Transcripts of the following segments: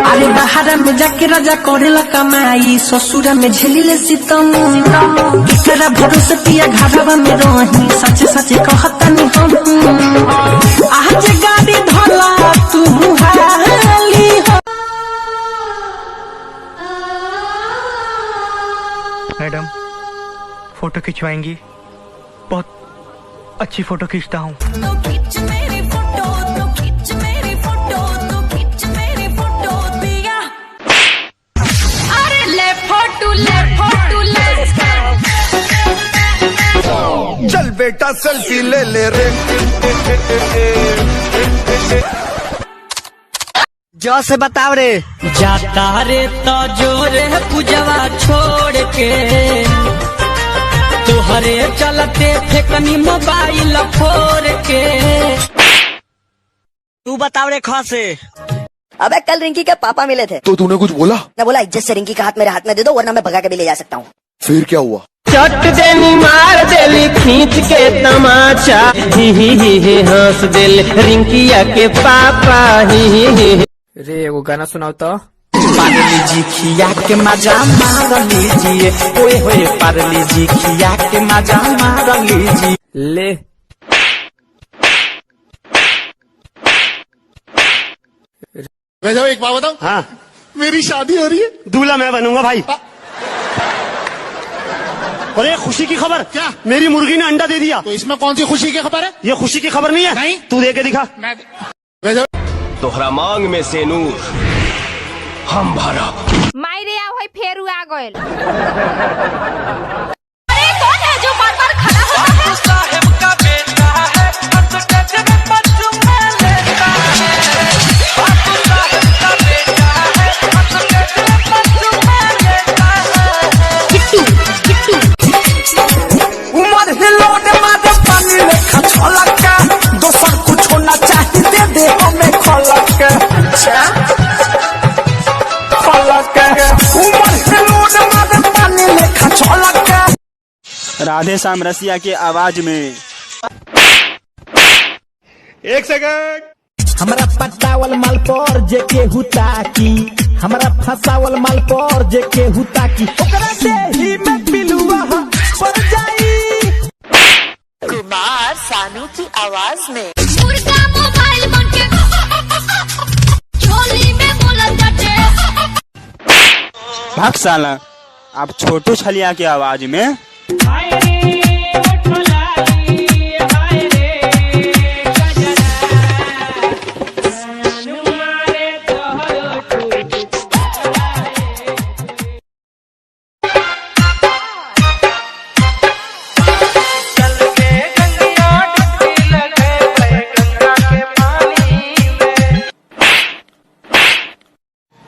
अरे बाहर में जाके राजा करेला कमाई, ससुरा में झेलिले सितम। केकरा भरोसे पिया घरवा में रही, सच सच कहतनी हम। आज गाड़ी धोला तू हाली हो। मैडम फोटो खिंचवाएंगी? बहुत अच्छी फोटो खींचता हूँ। चल बेटा सेल्फी ले ले रे। जो से बताओ रे। जाता रे तो जोरे पूजवा छोड़ के, तुहरे चलते फेकनी मोबाइल फोड़ के। तू बताओ रे खा से। अबे कल रिंकी के पापा मिले थे। तो तूने कुछ बोला? मैं बोला इज्जत से रिंकी का हाथ मेरे हाथ में दे दो, वरना मैं भगा के भी ले जा सकता हूँ। फिर क्या हुआ? चट देनी मार देली खींच के तमाचा, ही हंस दिल रिंकिया के पापा ही। रे वो गाना सुनाओ तो। पारली जी खिया के मजा मार लीजिए, ओए होए पारली जी खिया के मजा मार लीजिए। ले वैसे एक बात बताऊं? हाँ मेरी शादी हो रही है। दूल्हा मैं बनूंगा भाई। अरे खुशी की खबर क्या? मेरी मुर्गी ने अंडा दे दिया। तो इसमें कौन सी खुशी की खबर है? ये खुशी की खबर नहीं है। नहीं। तू दे के दिखा। वैसे तोहरा मांग में से नूर हम भरब। मायरे आओ है फेरू आ गइल। अरे कौन है जो बार बार खड़ा होता है? साहेब का बेटा है, अंतकच में बच्चों में लेता है। बापू साहेब का बेटा है, अंतकच में बच्चों में लेता है। किट्टू उमर हिलोड मारे पानी लेखा छलक के, दोसर कुछ होना चाहिए दे हमें खलक के। राधे श्याम रसिया के आवाज में। एक सेकंड। हमरा पटावल माल पर जे के हुता की, हमरा फसावल माल पर जे के हुता की, ओकरा से ही में पिलुआ पर जाई। कुमार सानू की आवाज में। मुर्गा मोबाइल बन के झोली में बोला जाते। भाग साला। अब छोटू छलिया की आवाज में।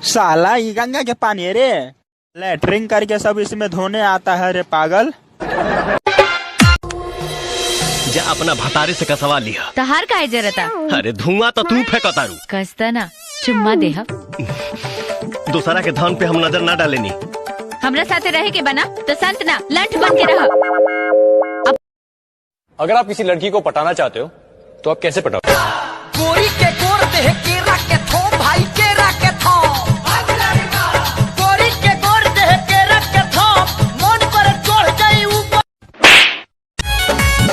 साला ये गंगा के पानी है रे, लेटरिंग करके सब इसमें धोने आता है रे पागल। जा अपना भतारे से कसवा लिया। तहार काहे जरता? अरे धुआं तो तू फेंकतारू। कसता ना चुम्मा देह। दूसरा के धन पे हम नजर ना डालेनी। हमरा साथे रहे के बना तो संत ना लंठ बन के रह। अगर आप किसी लड़की को पटाना चाहते हो तो आप कैसे पटाओ? गोरी के गोर देह के रखे थो भाई के रखे थो। गोरी के गोर देह के रखे थो, मन पर चढ़ गई ऊपर।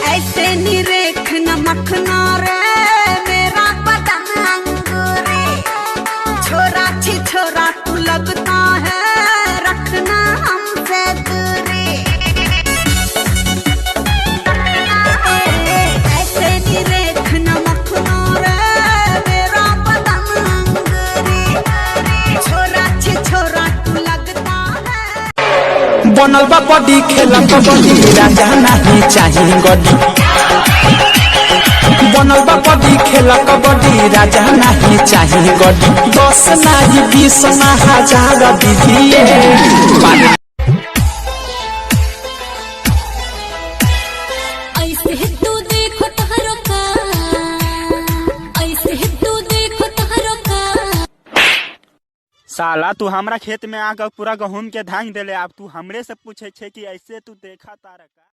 ऐसे निरेख न मखना रे मेरा पतंग रे, छोरा छी छोरा तू लगता है, रखना हमसे दूरी। ऐसे निरेख न मखना रे मेरा पतंग रे, छोरा छी छोरा तू लगता है। बनल बा बॉडी खेला कबड्डी, राजा नहीं चाहिए गड्डी। बनल बा बॉडी खेला कबड्डी, राजा नहीं चाहिए गड्डी। 10 नहीं 20 ना 1000 दीजिए। ऐसे ही तू देखो तहरो का, ऐसे ही तू देखो तहरो का। साला तू हमरा खेत में आकर पूरा गहूम के धान देले, अब तू हमरे से पूछे छे कि ऐसे तू देखा तारा का।